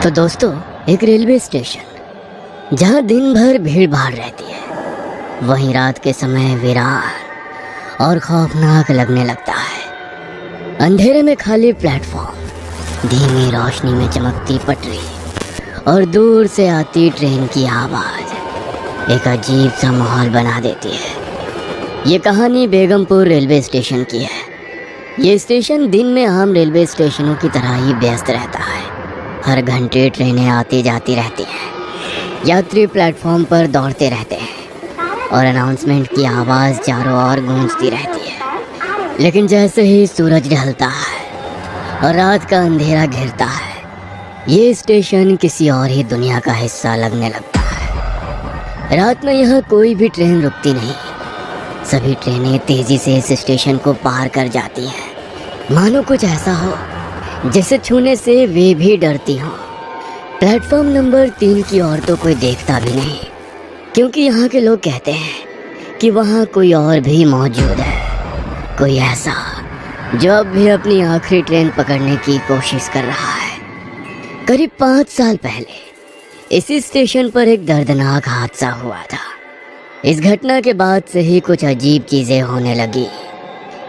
तो दोस्तों, एक रेलवे स्टेशन जहाँ दिन भर भीड़ भाड़ रहती है, वहीं रात के समय वीरान और खौफनाक लगने लगता है। अंधेरे में खाली प्लेटफॉर्म, धीमी रोशनी में चमकती पटरी और दूर से आती ट्रेन की आवाज़ एक अजीब सा माहौल बना देती है। ये कहानी बेगमपुर रेलवे स्टेशन की है। ये स्टेशन दिन में आम रेलवे स्टेशनों की तरह ही व्यस्त रहता है। हर घंटे ट्रेनें आती जाती रहती हैं, यात्री प्लेटफॉर्म पर दौड़ते रहते हैं और अनाउंसमेंट की आवाज़ चारों ओर गूंजती रहती है। लेकिन जैसे ही सूरज ढलता है और रात का अंधेरा घिरता है, ये स्टेशन किसी और ही दुनिया का हिस्सा लगने लगता है। रात में यहाँ कोई भी ट्रेन रुकती नहीं। सभी ट्रेनें तेज़ी से इस स्टेशन को पार कर जाती हैं, मानो कुछ ऐसा हो जिसे छूने से वे भी डरती हों। प्लेटफॉर्म नंबर 3 की ओर तो कोई देखता भी नहीं, क्योंकि यहाँ के लोग कहते हैं कि वहाँ कोई और भी मौजूद है, कोई ऐसा जो अब भी अपनी आखिरी ट्रेन पकड़ने की कोशिश कर रहा है। करीब 5 साल पहले इसी स्टेशन पर एक दर्दनाक हादसा हुआ था। इस घटना के बाद से ही कुछ अजीब चीज़ें होने लगी।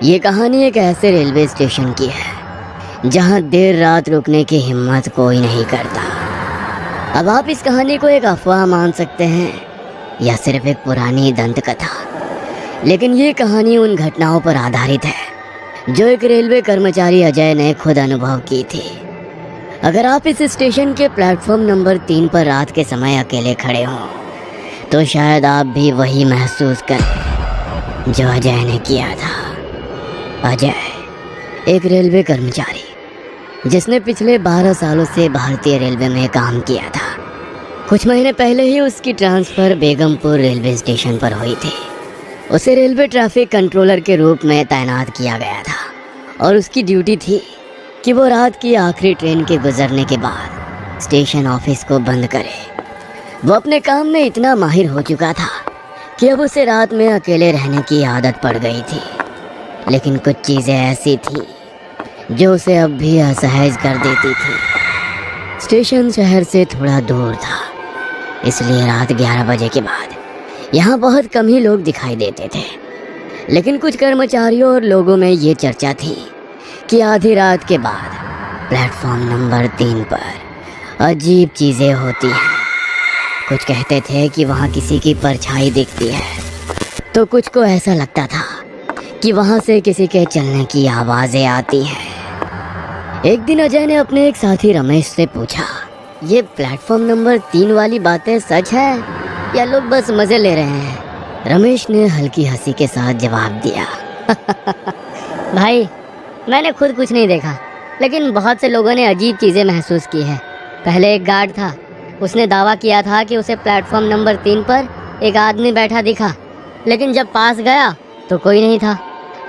ये कहानी एक ऐसे रेलवे स्टेशन की है जहाँ देर रात रुकने की हिम्मत कोई नहीं करता। अब आप इस कहानी को एक अफवाह मान सकते हैं या सिर्फ एक पुरानी दंत कथा, लेकिन ये कहानी उन घटनाओं पर आधारित है जो एक रेलवे कर्मचारी अजय ने खुद अनुभव की थी। अगर आप इस स्टेशन के प्लेटफॉर्म नंबर 3 पर रात के समय अकेले खड़े हों, तो शायद आप भी वही महसूस करें जो अजय ने किया था। अजय एक रेलवे कर्मचारी जिसने पिछले 12 सालों से भारतीय रेलवे में काम किया था। कुछ महीने पहले ही उसकी ट्रांसफ़र बेगमपुर रेलवे स्टेशन पर हुई थी। उसे रेलवे ट्रैफिक कंट्रोलर के रूप में तैनात किया गया था और उसकी ड्यूटी थी कि वो रात की आखिरी ट्रेन के गुजरने के बाद स्टेशन ऑफिस को बंद करे। वो अपने काम में इतना माहिर हो चुका था कि अब उसे रात में अकेले रहने की आदत पड़ गई थी। लेकिन कुछ चीज़ें ऐसी थी जो उसे अब भी असहज कर देती थी। स्टेशन शहर से थोड़ा दूर था, इसलिए रात 11 बजे के बाद यहाँ बहुत कम ही लोग दिखाई देते थे। लेकिन कुछ कर्मचारियों और लोगों में ये चर्चा थी कि आधी रात के बाद प्लेटफॉर्म नंबर 3 पर अजीब चीज़ें होती हैं। कुछ कहते थे कि वहाँ किसी की परछाई दिखती है, तो कुछ को ऐसा लगता था कि वहाँ से किसी के चलने की आवाज़ें आती हैं। एक दिन अजय ने अपने एक साथी रमेश से पूछा, ये प्लेटफॉर्म नंबर 3 वाली बातें सच है या लोग बस मज़े ले रहे हैं? रमेश ने हल्की हंसी के साथ जवाब दिया, भाई मैंने खुद कुछ नहीं देखा, लेकिन बहुत से लोगों ने अजीब चीज़ें महसूस की है। पहले एक गार्ड था, उसने दावा किया था कि उसे प्लेटफॉर्म नंबर 3 पर एक आदमी बैठा दिखा, लेकिन जब पास गया तो कोई नहीं था।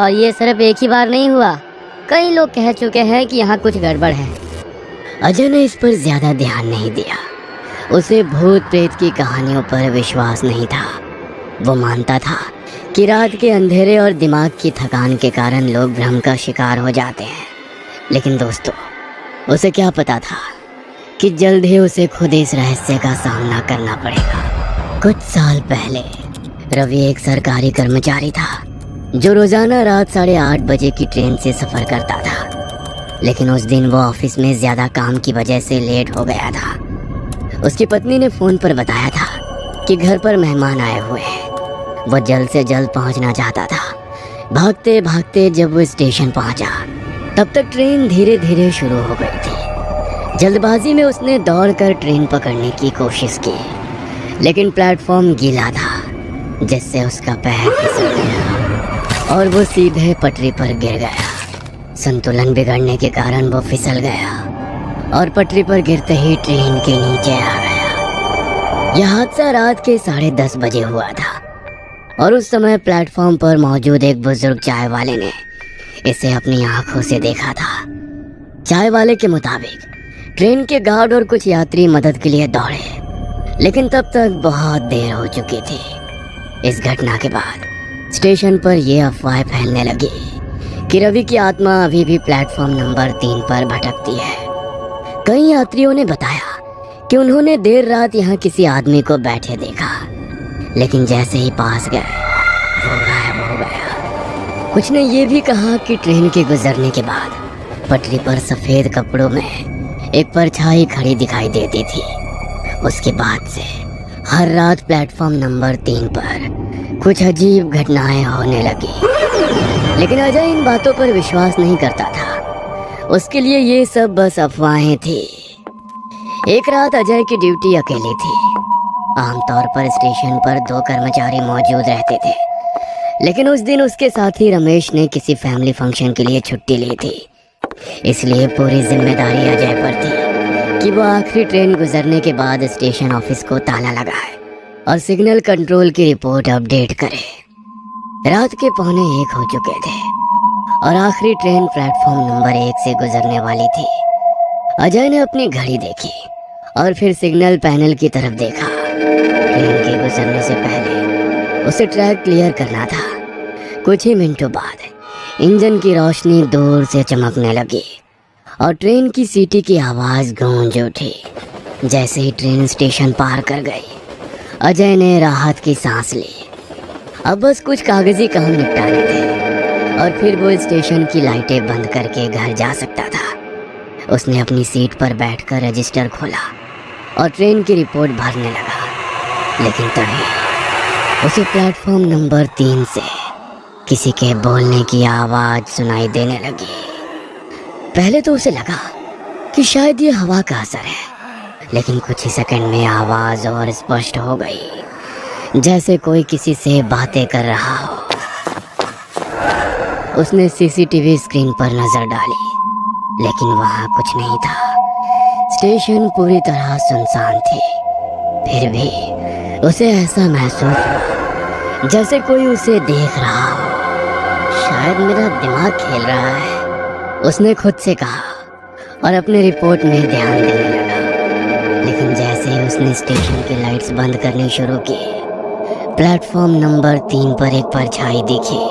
और ये सिर्फ एक ही बार नहीं हुआ, कई लोग कह चुके हैं कि यहाँ कुछ गड़बड़ है। अजय ने इस पर ज़्यादा ध्यान नहीं दिया। उसे भूत प्रेत की कहानियों पर विश्वास नहीं था। वो मानता था कि रात के अंधेरे और दिमाग की थकान के कारण लोग भ्रम का शिकार हो जाते हैं। लेकिन दोस्तों, उसे क्या पता था कि जल्द ही उसे खुद इस रहस्य का सामना करना पड़ेगा। कुछ साल पहले रवि एक सरकारी कर्मचारी था जो रोज़ाना रात 8:30 बजे की ट्रेन से सफ़र करता था। लेकिन उस दिन वो ऑफिस में ज़्यादा काम की वजह से लेट हो गया था। उसकी पत्नी ने फ़ोन पर बताया था कि घर पर मेहमान आए हुए हैं। वो जल्द से जल्द पहुंचना चाहता था। भागते भागते जब वो स्टेशन पहुंचा, तब तक ट्रेन धीरे धीरे शुरू हो गई थी। जल्दबाजी में उसने दौड़कर ट्रेन पकड़ने की कोशिश की, लेकिन प्लेटफॉर्म गीला था, जिससे उसका पैर फिसल गया और वो सीधे पटरी पर गिर गया। संतुलन बिगड़ने के कारण वो फिसल गया और पटरी पर गिरते ही ट्रेन के नीचे आ गया। यह हादसा रात के 10:30 बजे हुआ था और उस समय प्लेटफॉर्म पर मौजूद एक बुजुर्ग चाय वाले ने इसे अपनी आंखों से देखा था। चाय वाले के मुताबिक ट्रेन के गार्ड और कुछ यात्री मदद के लिए दौड़े, लेकिन तब तक बहुत देर हो चुकी थी। इस घटना के बाद स्टेशन पर यह अफवाह फैलने लगी कि रवि की आत्मा अभी भी प्लेटफॉर्म नंबर 3 पर भटकती है। कई यात्रियों ने बताया कि उन्होंने देर रात यहाँ किसी आदमी को बैठे देखा, लेकिन जैसे ही पास गए वो गायब हो गया। कुछ ने ये भी कहा कि ट्रेन के गुजरने के बाद पटरी पर सफेद कपड़ों में एक परछाई खड़ी दिखाई देती थी। उसके बाद से हर रात प्लेटफॉर्म नंबर 3 पर कुछ अजीब घटनाएं होने लगी, लेकिन अजय इन बातों पर विश्वास नहीं करता था। उसके लिए ये सब बस अफवाहें थी। एक रात अजय की ड्यूटी अकेली थी। आमतौर पर स्टेशन पर 2 कर्मचारी मौजूद रहते थे, लेकिन उस दिन उसके साथी रमेश ने किसी फैमिली फंक्शन के लिए छुट्टी ली थी। इसलिए पूरी जिम्मेदारी अजय पर थी कि वो आखिरी ट्रेन गुजरने के बाद स्टेशन ऑफिस को ताला लगाए और सिग्नल कंट्रोल की रिपोर्ट अपडेट करे। रात के 1:45 हो चुके थे और आखिरी ट्रेन प्लेटफॉर्म नंबर 1 से गुजरने वाली थी। अजय ने अपनी घड़ी देखी और फिर सिग्नल पैनल की तरफ देखा। ट्रेन के गुजरने से पहले उसे ट्रैक क्लियर करना था। कुछ ही मिनटों बाद इंजन की रोशनी दूर से चमकने लगी और ट्रेन की सीटी की आवाज़ गूंज उठी। जैसे ही ट्रेन स्टेशन पार कर गई, अजय ने राहत की सांस ली। अब बस कुछ कागजी काम निपटाने थे और फिर वो स्टेशन की लाइटें बंद करके घर जा सकता था। उसने अपनी सीट पर बैठकर रजिस्टर खोला और ट्रेन की रिपोर्ट भरने लगा, लेकिन तभी उसे प्लेटफॉर्म नंबर 3 से किसी के बोलने की आवाज़ सुनाई देने लगी। पहले तो उसे लगा कि शायद ये हवा का असर है, लेकिन कुछ ही सेकंड में आवाज़ और स्पष्ट हो गई, जैसे कोई किसी से बातें कर रहा हो। उसने सीसीटीवी स्क्रीन पर नजर डाली, लेकिन वहां कुछ नहीं था। स्टेशन पूरी तरह सुनसान थी। फिर भी उसे ऐसा महसूस हुआ जैसे कोई उसे देख रहा हो। शायद मेरा दिमाग खेल रहा है, उसने खुद से कहा और अपने रिपोर्ट में ध्यान देने लगा। लेकिन जैसे ही उसने स्टेशन की लाइट्स बंद करनी शुरू की, प्लेटफॉर्म नंबर 3 पर एक परछाई दिखी।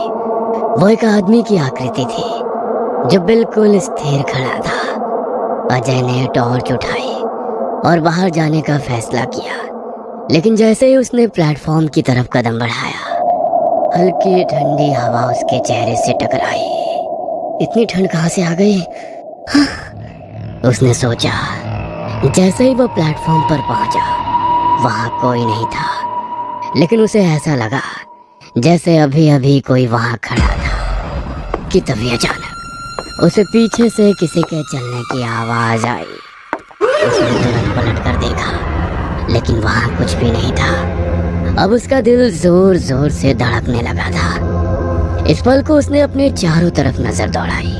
वो एक आदमी की आकृति थी जो बिल्कुल स्थिर खड़ा था। अजय ने टॉर्च उठाई और बाहर जाने का फैसला किया, लेकिन जैसे ही उसने प्लेटफॉर्म की तरफ कदम बढ़ाया, हल्की ठंडी हवा उसके चेहरे से टकराई। इतनी ठंड कहाँ से आ गई? उसने सोचा। जैसे ही वो प्लेटफॉर्म पर पहुंचा, वहां कोई नहीं था, लेकिन उसे ऐसा लगा जैसे अभी अभी कोई वहां खड़ा था कि तभी अचानक उसे पीछे से किसी के चलने की आवाज आई। उसने तुरंत पलट कर देखा, लेकिन वहां कुछ भी नहीं था। अब उसका दिल जोर जोर से धड़कने लगा था। इस पल को उसने अपने चारों तरफ नजर दौड़ाई,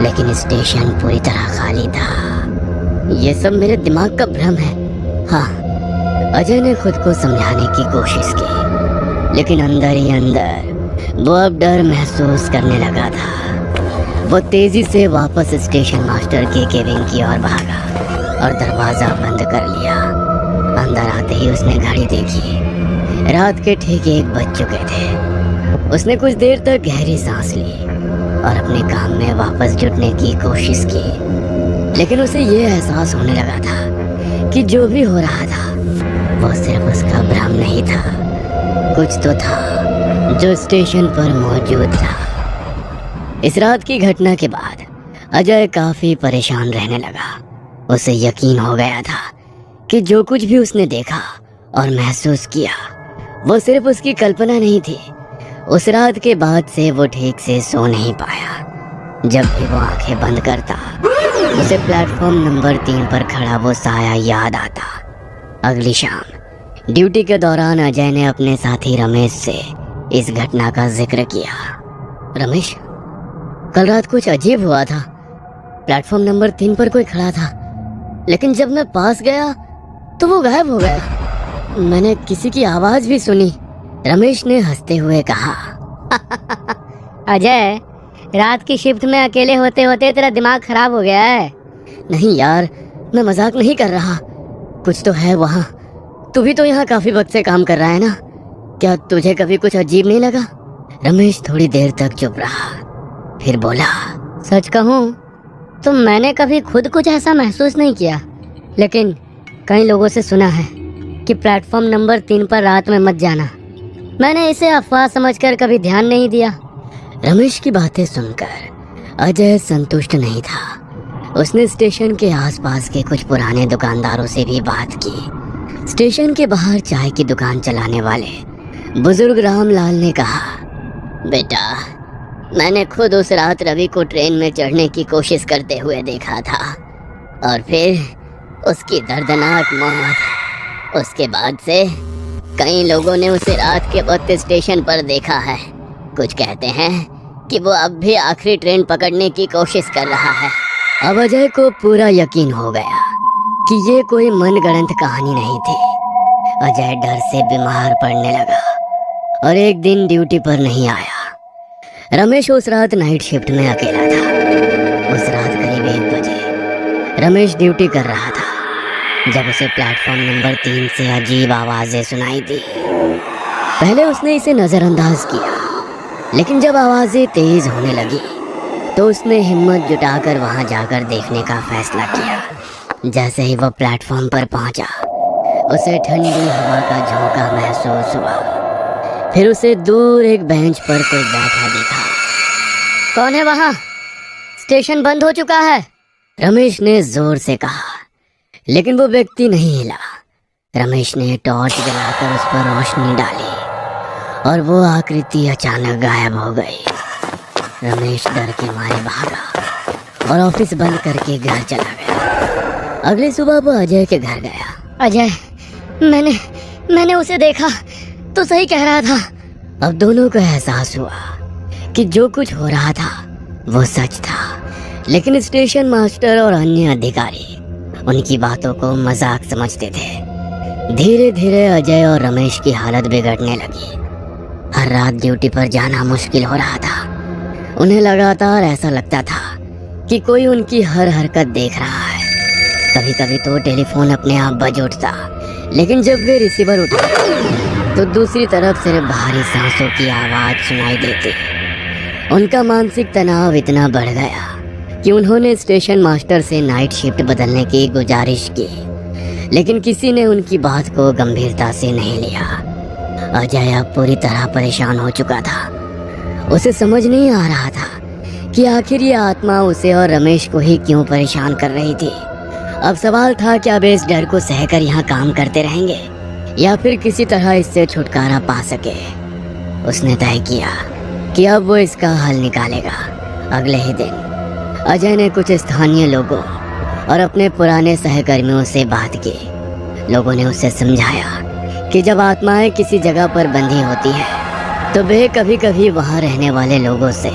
लेकिन स्टेशन पूरी तरह खाली था। ये सब मेरे दिमाग का भ्रम है। हाँ, अजय ने खुद को समझाने की कोशिश की, लेकिन अंदर ही अंदर वो अब डर महसूस करने लगा था। वो तेजी से वापस स्टेशन मास्टर के केबिन की ओर भागा और दरवाजा बंद कर लिया। अंदर आते ही उसने घड़ी देखी। रात के ठीक 1 बज चुके थे। उसने कुछ देर तक गहरी सांस ली और अपने काम में वापस जुटने की कोशिश की, लेकिन उसे ये एहसास होने लगा था कि जो भी हो रहा था वो सिर्फ उसका भ्रम नहीं था। कुछ तो था जो स्टेशन पर मौजूद था। इस रात की घटना के बाद अजय काफी परेशान रहने लगा। उसे यकीन हो गया था कि जो कुछ भी उसने देखा और महसूस किया वो सिर्फ उसकी कल्पना नहीं थी। उस रात के बाद से वो ठीक से सो नहीं पाया। जब भी वो आंखें बंद करता, उसे प्लेटफॉर्म नंबर 3 पर खड़ा वो साया याद आता। अगली शाम ड्यूटी के दौरान अजय ने अपने साथी रमेश से इस घटना का जिक्र किया। रमेश, कल रात कुछ अजीब हुआ था। प्लेटफॉर्म नंबर 3 पर कोई खड़ा था, लेकिन जब मैं पास गया तो वो गायब हो गया। मैंने किसी की आवाज भी सुनी। रमेश ने हंसते हुए कहा। अजय, रात की शिफ्ट में अकेले होते होते तेरा दिमाग खराब हो गया है। नहीं यार, मैं मजाक नहीं कर रहा। कुछ तो है वहाँ। तू भी तो यहाँ काफी वक्त से काम कर रहा है ना? क्या तुझे कभी कुछ अजीब नहीं लगा? रमेश थोड़ी देर तक चुप रहा, फिर बोला, सच कहूँ तो मैंने कभी खुद कुछ ऐसा महसूस नहीं किया, लेकिन कई लोगों से सुना है कि प्लेटफॉर्म नंबर 3 पर रात में मत जाना। मैंने इसे अफवाह समझकर कभी ध्यान नहीं दिया। रमेश की बातें सुनकर अजय संतुष्ट नहीं था। उसने स्टेशन के आसपास के कुछ पुराने दुकानदारों से भी बात की। स्टेशन के बाहर चाय की दुकान चलाने वाले बुजुर्ग रामलाल ने कहा, बेटा, मैंने खुद उस रात रवि को ट्रेन में चढ़ने की कोशिश करते हुए देखा था और फिर उसकी दर्दनाक मौत। उसके बाद से कई लोगों ने उसे रात के वक्त स्टेशन पर देखा है। कुछ कहते हैं कि वो अब भी आखिरी ट्रेन पकड़ने की कोशिश कर रहा है। अब अजय को पूरा यकीन हो गया कि ये कोई मनगढ़ंत कहानी नहीं थी। अजय डर से बीमार पड़ने लगा और एक दिन ड्यूटी पर नहीं आया। रमेश उस रात नाइट शिफ्ट में अकेला था। उस रात करीब 1 बजे रमेश ड्यूटी कर रहा था जब उसे प्लेटफॉर्म नंबर 3 से अजीब आवाजें सुनाई दी। पहले उसने इसे नजरअंदाज किया, लेकिन जब आवाजें तेज होने लगी तो उसने हिम्मत जुटाकर वहां जाकर देखने का फैसला किया। जैसे ही वह प्लेटफॉर्म पर पहुंचा, उसे ठंडी हवा का झोंका महसूस हुआ। फिर उसे दूर एक बेंच पर कोई बैठा दिखा। कौन है वहाँ? स्टेशन बंद हो चुका है, रमेश ने जोर से कहा, लेकिन वो व्यक्ति नहीं हिला। रमेश ने टॉर्च जलाकर उस पर रोशनी डाली और वो आकृति अचानक गायब हो गई। रमेश डर के मारे भागा और ऑफिस बंद करके घर चला गया। अगली सुबह वो अजय के घर गया। अजय, मैंने उसे देखा तो सही कह रहा था। अब दोनों को एहसास हुआ कि जो कुछ हो रहा था वो सच था, लेकिन स्टेशन मास्टर और अन्य अधिकारी उनकी बातों को मजाक समझते थे। धीरे धीरे अजय और रमेश की हालत बिगड़ने लगी। हर रात ड्यूटी पर जाना मुश्किल हो रहा था। उन्हें लगातार ऐसा लगता था कि कोई उनकी हर हरकत देख रहा है। कभी कभी तो टेलीफोन अपने आप बज उठता, लेकिन जब वे रिसीवर उठाते तो दूसरी तरफ सिर्फ भारी सांसों की आवाज सुनाई देती। उनका मानसिक तनाव इतना बढ़ गया कि उन्होंने स्टेशन मास्टर से नाइट शिफ्ट बदलने की गुजारिश की, लेकिन किसी ने उनकी बात को गंभीरता से नहीं लिया। अजय अब पूरी तरह परेशान हो चुका था। उसे समझ नहीं आ रहा था कि आखिर ये आत्मा उसे और रमेश को ही क्यों परेशान कर रही थी। अब सवाल था कि अब इस डर को सहकर यहाँ काम करते रहेंगे या फिर किसी तरह इससे छुटकारा पा सके। उसने तय किया कि अब वो इसका हल निकालेगा। अगले ही दिन अजय ने कुछ स्थानीय लोगों और अपने पुराने सहकर्मियों से बात की। लोगों ने उसे समझाया कि जब आत्माएं किसी जगह पर बंधी होती है तो वे कभी कभी वहां रहने वाले लोगों से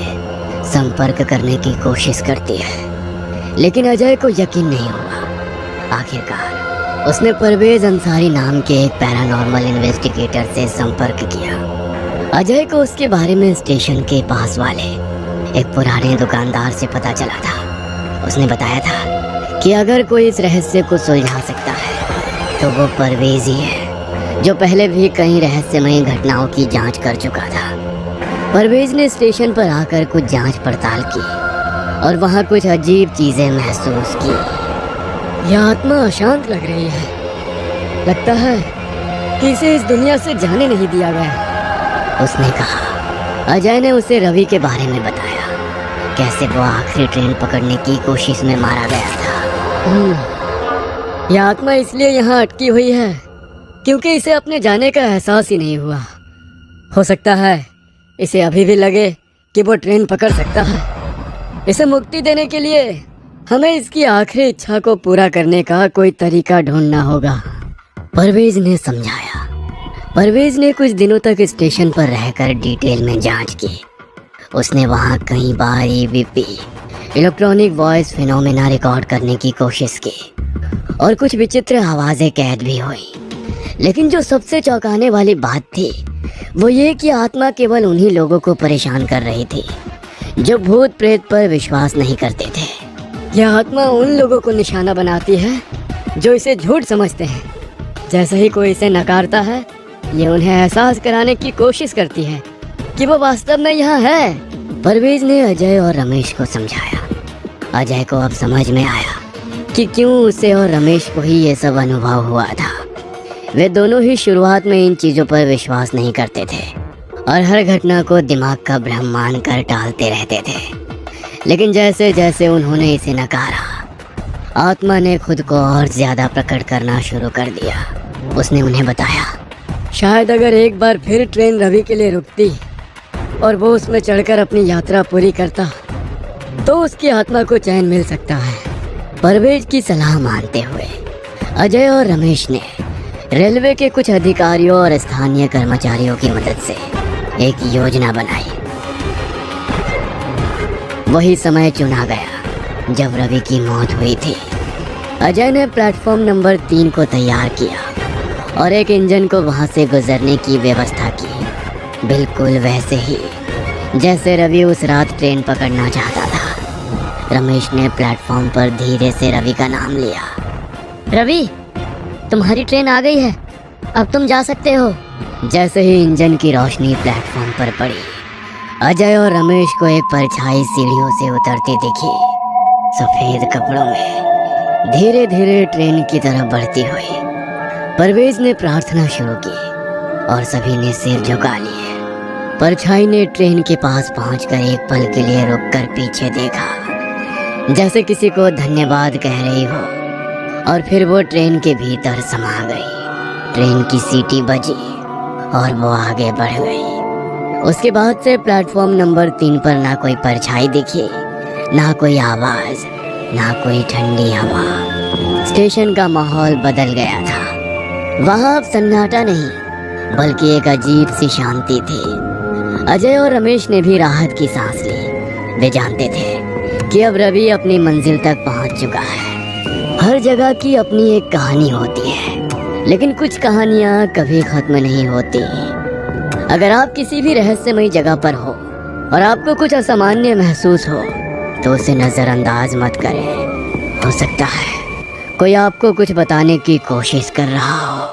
संपर्क करने की कोशिश करती है, लेकिन अजय को यकीन नहीं हुआ। आखिरकार उसने परवेज अंसारी नाम के एक पैरानॉर्मल इन्वेस्टिगेटर से संपर्क किया। अजय को उसके बारे में स्टेशन के पास वाले एक पुराने दुकानदार से पता चला था। उसने बताया था कि अगर कोई इस रहस्य को सुलझा सकता है तो वो परवेज ही है, जो पहले भी कई रहस्यमयी घटनाओं की जांच कर चुका था। परवेज ने स्टेशन पर आकर कुछ जांच पड़ताल की और वहाँ कुछ अजीब चीजें महसूस की। यह आत्मा अशांत लग रही है। लगता है कि इसे इस दुनिया से जाने नहीं दिया गया, उसने कहा। अजय ने उसे रवि के बारे में बताया, कैसे वो आखिरी ट्रेन पकड़ने की कोशिश में मारा गया था। यह आत्मा इसलिए यहाँ अटकी हुई है क्योंकि इसे अपने जाने का एहसास ही नहीं हुआ। हो सकता है इसे अभी भी लगे कि वो ट्रेन पकड़ सकता है। इसे मुक्ति देने के लिए हमें इसकी आखिरी इच्छा को पूरा करने का कोई तरीका ढूंढना होगा, परवेज ने समझाया। परवेज ने कुछ दिनों तक स्टेशन पर रहकर डिटेल में जांच की। उसने वहां कई बार EVP electronic voice phenomena record करने की कोशिश की और कुछ विचित्र आवाजें कैद भी हुई। लेकिन जो सबसे चौंकाने वाली बात थी वो ये कि आत्मा केवल उन्हीं लोगों को परेशान कर रही थी जो भूत प्रेत पर विश्वास नहीं करते थे। यह आत्मा उन लोगों को निशाना बनाती है जो इसे झूठ समझते हैं। जैसे ही कोई इसे नकारता है, ये उन्हें एहसास कराने की कोशिश करती है कि वो वास्तव में यहाँ है, परवेज ने अजय और रमेश को समझाया। अजय को अब समझ में आया कि क्यों उसे और रमेश को ही ये सब अनुभव हुआ था। वे दोनों ही शुरुआत में इन चीज़ों पर विश्वास नहीं करते थे और हर घटना को दिमाग का भ्रम मानकर टालते रहते थे। लेकिन जैसे जैसे उन्होंने इसे नकारा, आत्मा ने खुद को और ज़्यादा प्रकट करना शुरू कर दिया। उसने उन्हें बताया, शायद अगर एक बार फिर ट्रेन रवि के लिए रुकती और वो उसमें चढ़कर अपनी यात्रा पूरी करता तो उसकी आत्मा को चैन मिल सकता है। परवेज की सलाह मानते हुए अजय और रमेश ने रेलवे के कुछ अधिकारियों और स्थानीय कर्मचारियों की मदद से एक योजना बनाई। वही समय चुना गया जब रवि की मौत हुई थी। अजय ने प्लेटफॉर्म नंबर 3 को तैयार किया और एक इंजन को वहां से गुजरने की व्यवस्था की, बिल्कुल वैसे ही जैसे रवि उस रात ट्रेन पकड़ना चाहता था। रमेश ने प्लेटफॉर्म पर धीरे से रवि का नाम लिया। रवि, तुम्हारी ट्रेन आ गई है, अब तुम जा सकते हो। जैसे ही इंजन की रोशनी प्लेटफॉर्म पर पड़ी, अजय और रमेश को एक परछाई सीढ़ियों से उतरती दिखी। सफेद कपड़ों में धीरे धीरे ट्रेन की तरफ बढ़ती हुई। परवेज ने प्रार्थना शुरू की और सभी ने सिर झुका लिए। परछाई ने ट्रेन के पास पहुंचकर एक पल के लिए रुककर पीछे देखा, जैसे किसी को धन्यवाद कह रही हो, और फिर वो ट्रेन के भीतर समा गई। ट्रेन की सीटी बजी और वो आगे बढ़ गई। उसके बाद से प्लेटफॉर्म नंबर 3 पर ना कोई परछाई दिखी, ना कोई आवाज, ना कोई ठंडी हवा। स्टेशन का माहौल बदल गया था। वहाँ अब सन्नाटा नहीं, बल्कि एक अजीब सी शांति थी। अजय और रमेश ने भी राहत की सांस ली। वे जानते थे कि अब रवि अपनी मंजिल तक पहुंच चुका है। हर जगह की अपनी एक कहानी होती है, लेकिन कुछ कहानियां कभी खत्म नहीं होती। अगर आप किसी भी रहस्यमयी जगह पर हो और आपको कुछ असामान्य महसूस हो तो उसे नजरअंदाज मत करें। हो सकता है कोई आपको कुछ बताने की कोशिश कर रहा हो।